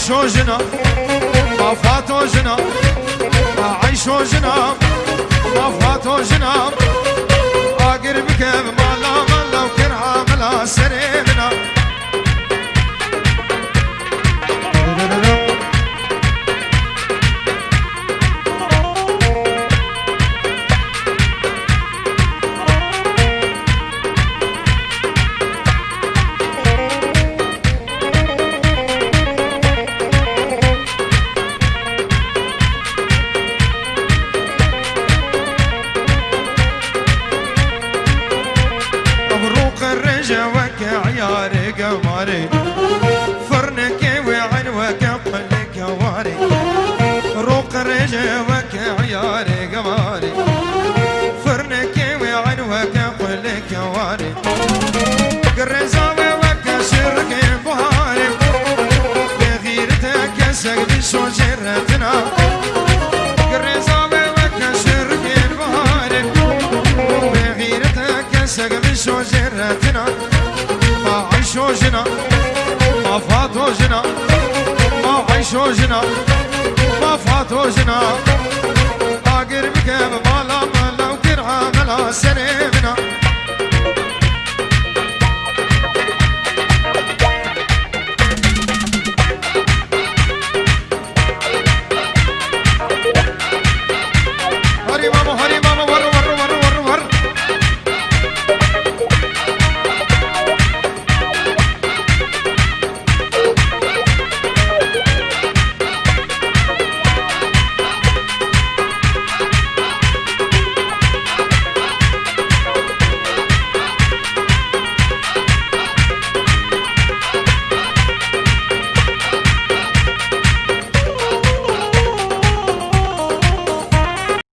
عيشو جنا ما فاتو جنا عيشو جنا ما فاتو جنا اقرب كيف مالا مالا وكرها ملا سريمنا عياري قماري فرنك وعنوك قلك واري روق رجوك عياري قماري فرنك وعنوك قلك واري قرزاوي وكسرك بهاري بغيرتك سقد شجرتنا قرزاوي وكسرك بهاري بغيرتك سقد شجرتنا ما عيشو جنا ما فاتو جنا ما عيشو جنا ما فاتو جنا اقرب كيف مالا مالا وكرها ملا سنة